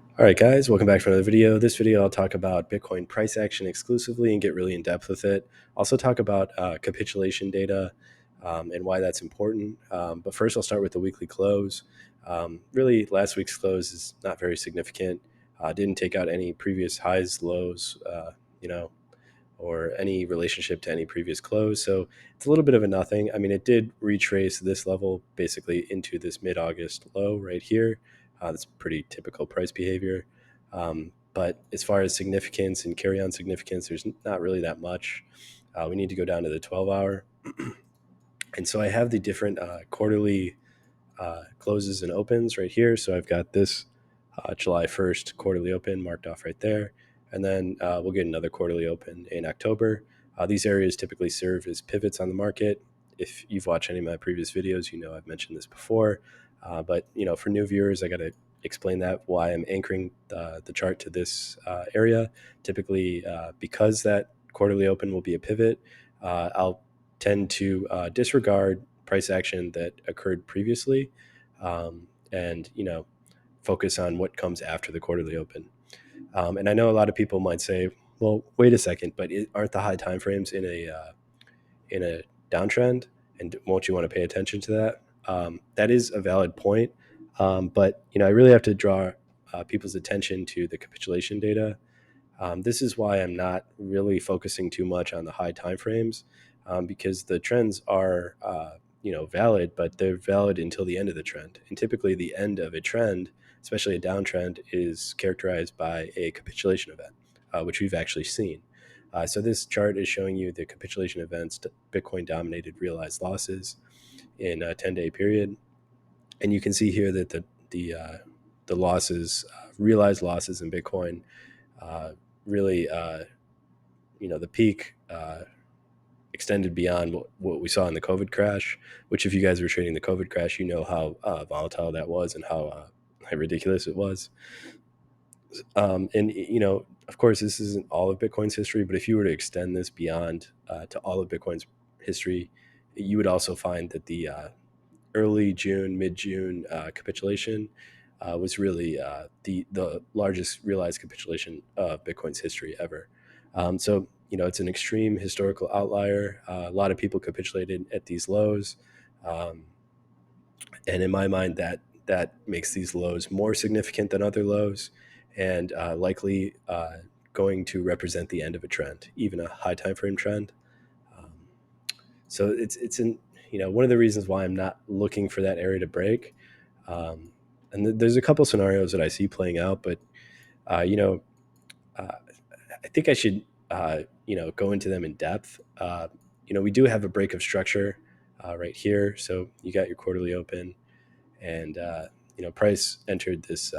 All right, guys, welcome back for another video. This video, I'll talk about Bitcoin price action exclusively and get really in depth with it. Also talk about capitulation data and why that's important. But first, I'll start with the weekly close. Really, last week's close is not very significant. Didn't take out any previous highs, lows, you know, or any relationship to any previous close. So it's a little bit of a nothing. I mean, it did retrace this level basically into this mid-August low right here. That's pretty typical price behavior. But as far as significance and carry on significance, there's not really that much. We need to go down to the 12-hour. And so I have the different quarterly closes and opens right here. So I've got this July 1st quarterly open marked off right there. And then we'll get another quarterly open in October. These areas typically serve as pivots on the market. If you've watched any of my previous videos, you know I've mentioned this before. But for new viewers, I got to explain that why I'm anchoring the chart to this area. Typically, because that quarterly open will be a pivot, I'll tend to disregard price action that occurred previously, and focus on what comes after the quarterly open. And I know a lot of people might say, "Well, wait a second, but aren't the high timeframes in a downtrend? And won't you want to pay attention to that?" That is a valid point, but I really have to draw people's attention to the capitulation data. This is why I'm not really focusing too much on the high timeframes, because the trends are valid, but they're valid until the end of the trend. And typically, the end of a trend, especially a downtrend, is characterized by a capitulation event, which we've actually seen. So this chart is showing you the capitulation events, Bitcoin dominated realized losses in a 10-day period, and you can see here that the losses, realized losses in Bitcoin, really, the peak extended beyond what we saw in the COVID crash, which if you guys were trading the COVID crash, you know how volatile that was and how ridiculous it was. And of course, this isn't all of Bitcoin's history, but if you were to extend this beyond to all of Bitcoin's history, you would also find that the early June, mid-June capitulation was really the largest realized capitulation of Bitcoin's history ever. So it's an extreme historical outlier. A lot of people capitulated at these lows, um, and in my mind, that makes these lows more significant than other lows, and likely going to represent the end of a trend, even a high time frame trend. Um, so it's one of the reasons why I'm not looking for that area to break. Um, and there's a couple scenarios that I see playing out, but uh, you know, uh, I think I should go into them in depth. We do have a break of structure right here, so you got your quarterly open, and price entered this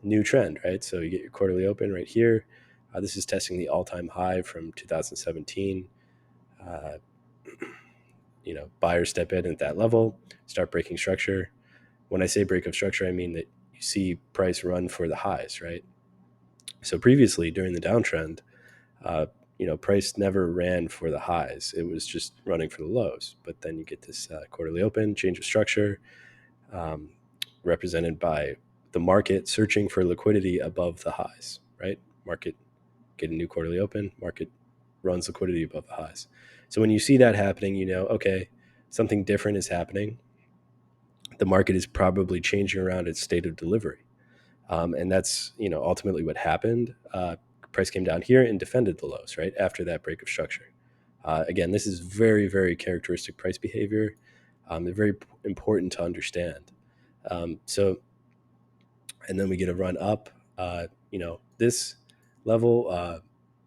new trend, right? So you get your quarterly open right here. This is testing the all-time high from 2017. Uh, Buyers step in at that level, start breaking structure. When I say break of structure, I mean that you see price run for the highs, right? So previously during the downtrend, price never ran for the highs. It was just running for the lows. But then you get this quarterly open, change of structure, um, represented by the market searching for liquidity above the highs, right? Market get a new quarterly open, market runs liquidity above the highs. So when you see that happening, okay, something different is happening. The market is probably changing around its state of delivery. And that's ultimately what happened. Price came down here and defended the lows right after that break of structure. Again, this is very, very characteristic price behavior. They're very important to understand. So, and then we get a run up. This level,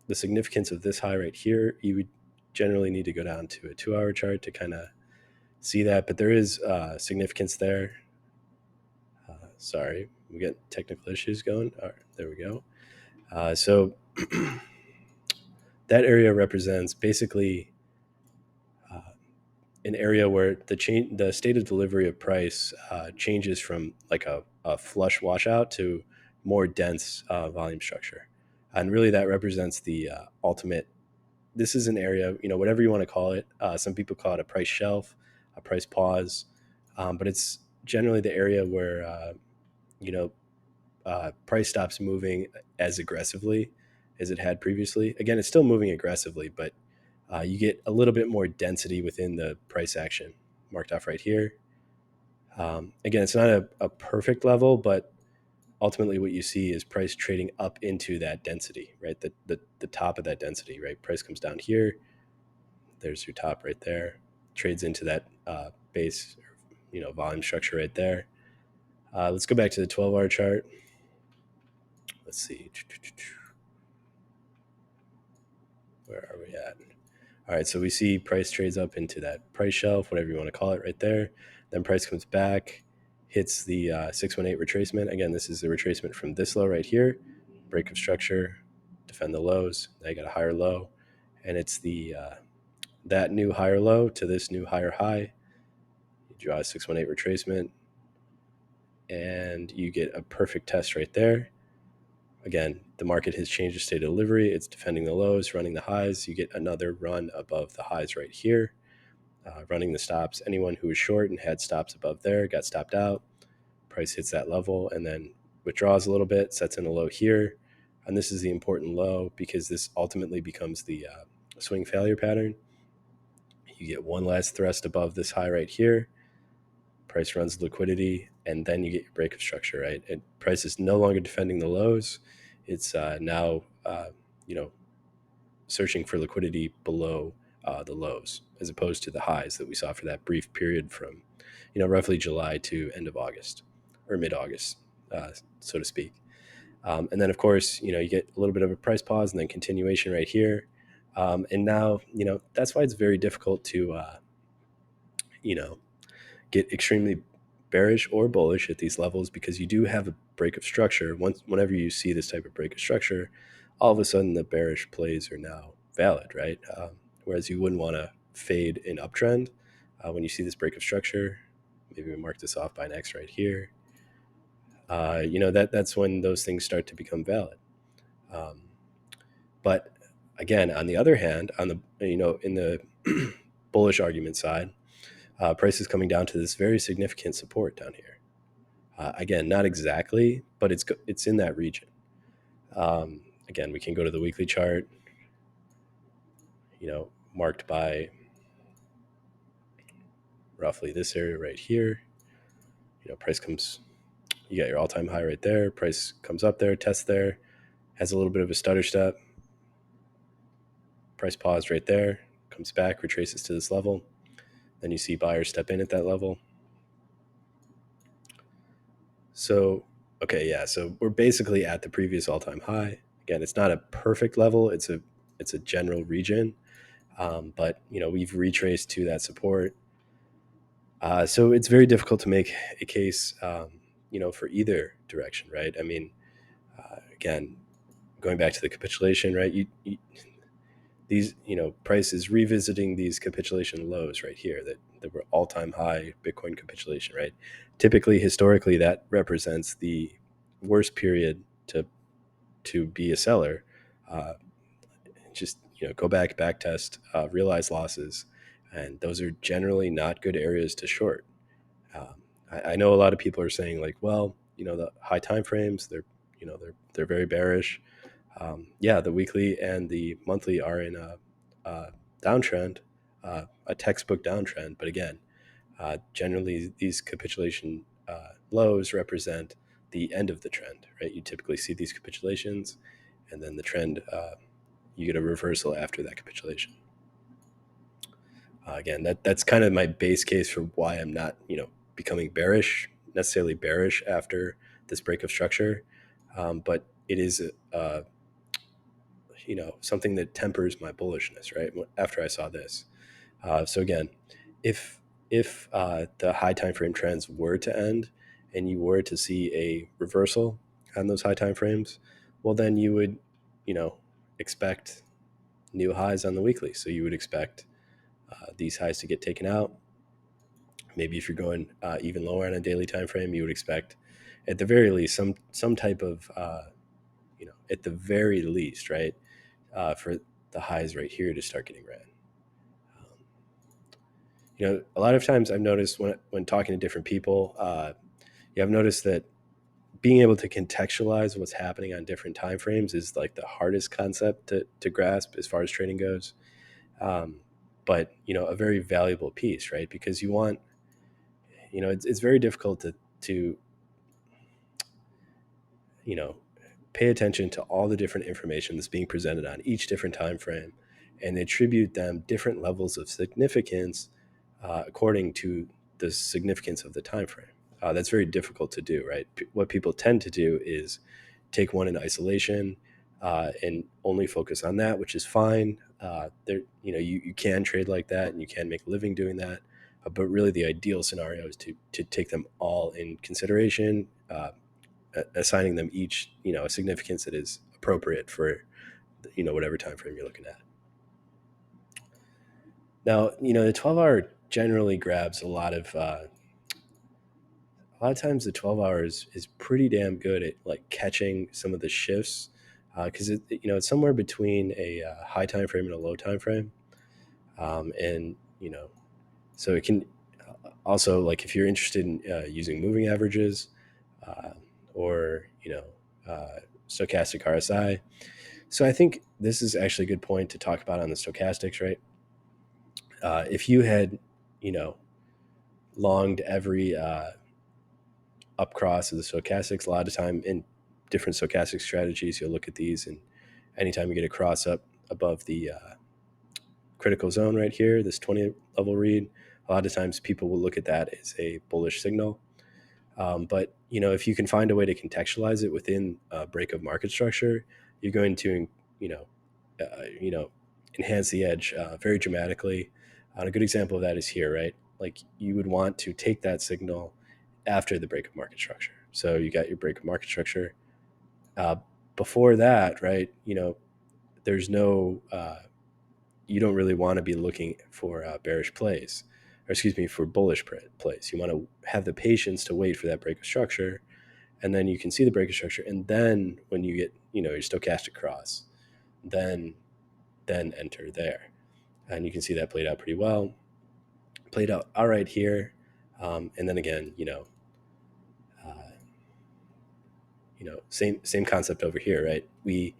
the significance of this high right here, you would generally need to go down to a 2-hour chart to kind of see that, but there is significance there. Sorry, we get technical issues going. All right, there we go. So that area represents basically uh, an area where the state of delivery of price changes from like a flush washout to more dense volume structure, and really that represents the ultimate. This is an area, whatever you want to call it. Some people call it a price shelf, a price pause, but it's generally the area where you know price stops moving as aggressively as it had previously. Again, it's still moving aggressively, but you get a little bit more density within the price action marked off right here. Again, it's not a perfect level, but ultimately what you see is price trading up into that density, right? The top of that density, right? Price comes down here. There's your top right there. Trades into that base, volume structure right there. Let's go back to the 12-hour chart. Let's see. Where are we at? All right, so we see price trades up into that price shelf, whatever you want to call it, right there. Then price comes back, hits the 618 retracement. Again, this is the retracement from this low right here. Break of structure, defend the lows. Now you got a higher low, and it's the that new higher low to this new higher high. You draw a 618 retracement, and you get a perfect test right there. Again, the market has changed its state of delivery. It's defending the lows, running the highs. You get another run above the highs right here, running the stops. Anyone who was short and had stops above there got stopped out. Price hits that level and then withdraws a little bit, sets in a low here. And this is the important low because this ultimately becomes the swing failure pattern. You get one last thrust above this high right here. Price runs liquidity, and then you get your break of structure, right? And price is no longer defending the lows. It's now, searching for liquidity below the lows, as opposed to the highs that we saw for that brief period from, roughly July to end of August or mid-August, so to speak. And then, of course, you get a little bit of a price pause and then continuation right here. And now, that's why it's very difficult to, you know, get extremely bearish or bullish at these levels, because you do have a break of structure. Whenever you see this type of break of structure, all of a sudden the bearish plays are now valid, right? Whereas you wouldn't want to fade an uptrend when you see this break of structure. Maybe we mark this off by an X right here. That's when those things start to become valid. But again, on the other hand, on the in the bullish argument side, price is coming down to this very significant support down here. Again, not exactly, but it's in that region. Again, we can go to the weekly chart, marked by roughly this area right here. Price comes, you got your all-time high right there. Price comes up there, tests there, has a little bit of a stutter step. Price paused right there, comes back, retraces to this level. Then you see buyers step in at that level. So, okay, yeah, so we're basically at the previous all-time high. Again, it's not a perfect level. It's a general region. But we've retraced to that support. So it's very difficult to make a case, for either direction, right? I mean, again, going back to the capitulation, right? These, price is revisiting these capitulation lows right here that were all-time high Bitcoin capitulation, right? Typically, historically, that represents the worst period to be a seller. Uh, just go back test, realize losses, and those are generally not good areas to short. I know a lot of people are saying like, well, the high time frames, they're very bearish. Yeah, the weekly and the monthly are in a downtrend, a textbook downtrend. But again, generally these capitulation lows represent the end of the trend, right? You typically see these capitulations, and then the trend, you get a reversal after that capitulation. Again, that's kind of my base case for why I'm not, becoming necessarily bearish after this break of structure. But it is, something that tempers my bullishness, right? After I saw this. So again, if the high time frame trends were to end and you were to see a reversal on those high time frames, well, then you would, expect new highs on the weekly. So you would expect these highs to get taken out. Maybe if you're going even lower on a daily time frame, you would expect, at the very least, some type of, at the very least, right, for the highs right here to start getting ran. A lot of times I've noticed when talking to different people, I've noticed that being able to contextualize what's happening on different time frames is like the hardest concept to grasp as far as trading goes. Um, but a very valuable piece, right? Because you want, it's very difficult to you know pay attention to all the different information that's being presented on each different time frame and attribute them different levels of significance according to the significance of the time frame. That's very difficult to do, right? What people tend to do is take one in isolation and only focus on that, which is fine. You can trade like that and you can make a living doing that. But really, the ideal scenario is to take them all in consideration, assigning them each a significance that is appropriate for whatever time frame you're looking at. Now the 12 hour generally grabs a lot of times the 12 hours is pretty damn good at like catching some of the shifts because it's somewhere between a high time frame and a low time frame. And so it can also, like, if you're interested in using moving averages uh, or stochastic RSI. So I think this is actually a good point to talk about on the stochastics, right? If you had you know longed every up cross of the stochastics, a lot of time in different stochastic strategies, you'll look at these, and anytime you get a cross up above the critical zone right here, this 20 level read, a lot of times people will look at that as a bullish signal. But if you can find a way to contextualize it within a break of market structure, you're going to you know you know enhance the edge very dramatically. And a good example of that is here, right? Like, you would want to take that signal after the break of market structure. So you got your break of market structure. Uh, Before that, right? There's no you don't really want to be looking for bearish plays, or excuse me, for bullish plays. You want to have the patience to wait for that break of structure, and then you can see the break of structure, and then when you get your stochastic cross, then enter there, and you can see that played out pretty well. Played out all right here, and then again, uh, same concept over here, right? We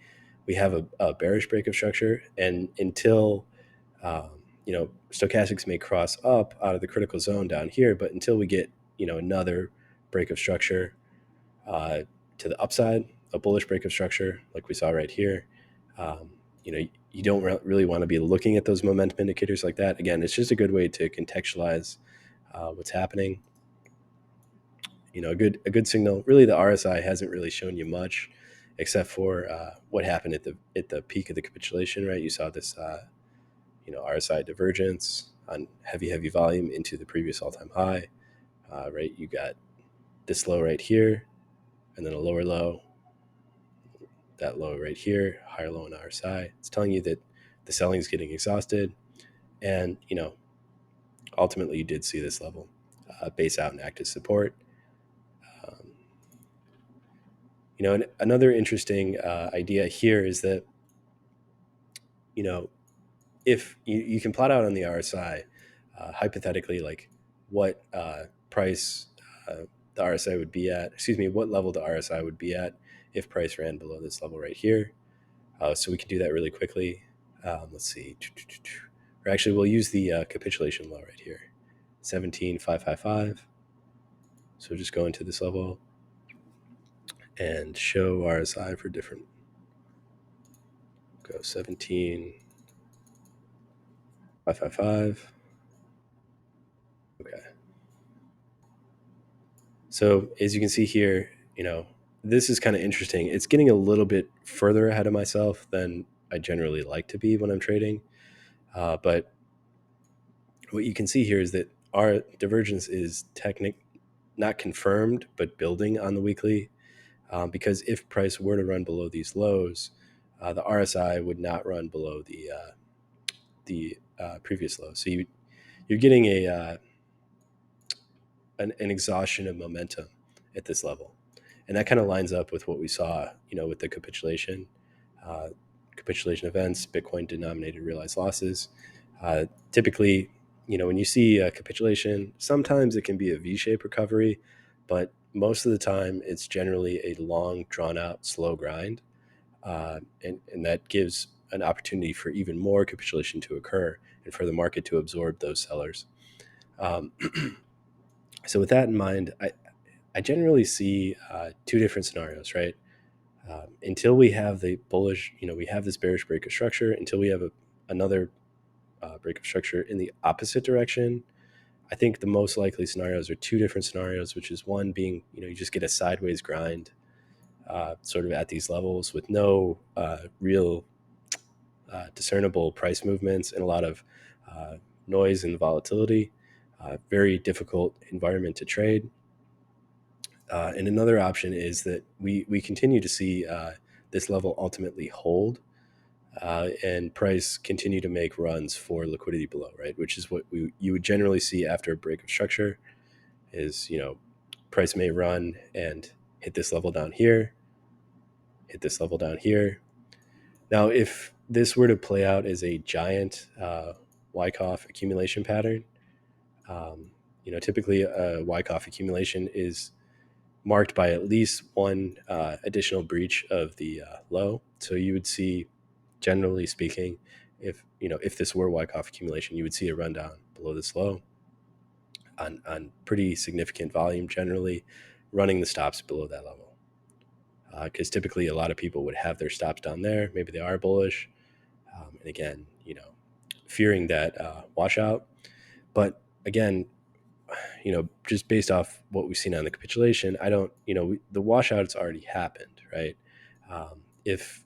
have a bearish break of structure, and until stochastics may cross up out of the critical zone down here, but until we get another break of structure uh, to the upside, a bullish break of structure like we saw right here, um, you don't really want to be looking at those momentum indicators like that. Again, it's just a good way to contextualize what's happening. A good signal. Really, the RSI hasn't really shown you much, except for what happened at the peak of the capitulation. Right, you saw this RSI divergence on heavy volume into the previous all time high. Right, you got this low right here, and then a lower low, that low right here, higher low in RSI. It's telling you that the selling is getting exhausted, and ultimately you did see this level base out in active support. Um, and another interesting idea here is that you know if you can plot out on the RSI hypothetically, like, what price the RSI would be at, excuse me, what level the RSI would be at if price ran below this level right here. So we can do that really quickly. Let's see. Or actually, we'll use the capitulation low right here, 17,555. So just go into this level and show RSI for different. Go 17,555. Okay. So as you can see here, this is kind of interesting. It's getting a little bit further ahead of myself than I generally like to be when I'm trading. But what you can see here is that our divergence is not confirmed, but building on the weekly. Because if price were to run below these lows, the RSI would not run below the previous low. So you're getting an exhaustion of momentum at this level. And that kind of lines up with what we saw, with the uh, capitulation events, Bitcoin denominated realized losses. Typically, when you see a capitulation, sometimes it can be a V-shaped recovery, but most of the time it's generally a long, drawn out, slow grind, and that gives an opportunity for even more capitulation to occur and for the market to absorb those sellers. Um, so with that in mind, I generally see two different scenarios, right? Until we have the bullish, we have this bearish break of structure, until we have another break of structure in the opposite direction, I think the most likely scenarios are two different scenarios, which is one being, you just get a sideways grind sort of at these levels with no real discernible price movements and a lot of noise and volatility. Very difficult environment to trade. And another option is that we continue to see this level ultimately hold and price continue to make runs for liquidity below, right? Which is what you would generally see after a break of structure is, price may run and hit this level down here, hit this level down here. Now, if this were to play out as a giant Wyckoff accumulation pattern, typically a Wyckoff accumulation is marked by at least one additional breach of the low. So you would see, generally speaking, if this were Wyckoff accumulation, you would see a rundown below this low on pretty significant volume, generally running the stops below that level. Because typically a lot of people would have their stops down there. Maybe they are bullish. And again, fearing that washout. But again, just based off what we've seen on the capitulation, I don't, the washout's already happened, right? If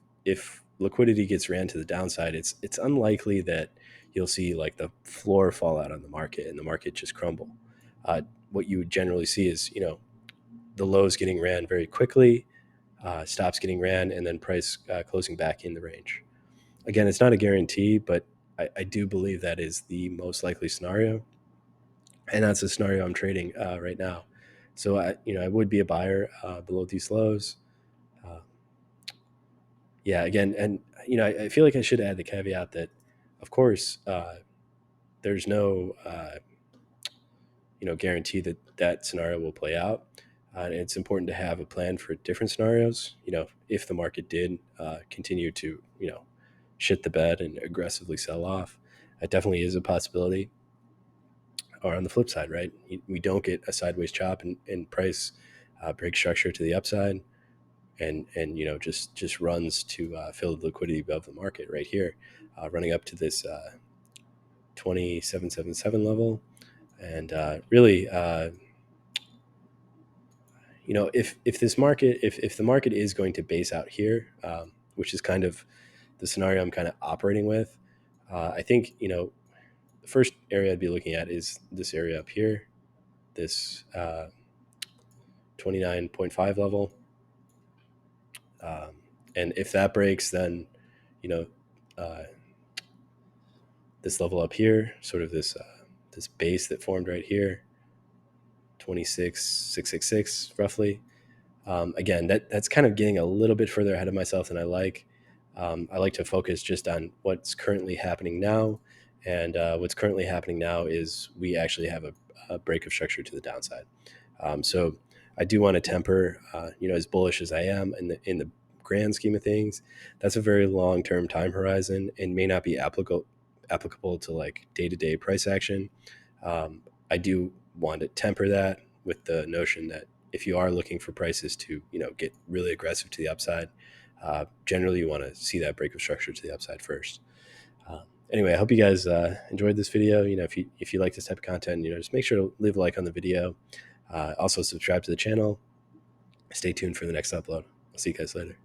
liquidity gets ran to the downside, it's unlikely that you'll see like the floor fall out on the market and the market just crumble. What you would generally see is, the lows getting ran very quickly, stops getting ran, and then price closing back in the range. Again, it's not a guarantee, but I do believe that is the most likely scenario, and that's the scenario I'm trading right now. So I would be a buyer below these lows. Uh, yeah, again, and I feel like I should add the caveat that, of course, there's no guarantee that that scenario will play out. And it's important to have a plan for different scenarios. If the market did continue to shit the bed and aggressively sell off, that definitely is a possibility. Or on the flip side, right, we don't get a sideways chop and price break structure to the upside, and just runs to fill the liquidity above the market right here, running up to this 2777 level, and really. If this market, if the market is going to base out here, which is kind of the scenario I'm kind of operating with, I think the first area I'd be looking at is this area up here, this 29.5 level, and if that breaks, then you know uh, this level up here, sort of this base that formed right here, 26,666 roughly. Again, that's kind of getting a little bit further ahead of myself than I like. I like to focus just on what's currently happening now, and what's currently happening now is we actually have a break of structure to the downside. So I do want to temper, as bullish as I am in the grand scheme of things, that's a very long term time horizon and may not be applicable to like day to day price action. I do want to temper that with the notion that if you are looking for prices to get really aggressive to the upside, generally you want to see that break of structure to the upside first. Anyway, I hope you guys enjoyed this video. If you like this type of content, just make sure to leave a like on the video. Also subscribe to the channel. Stay tuned for the next upload. I'll see you guys later.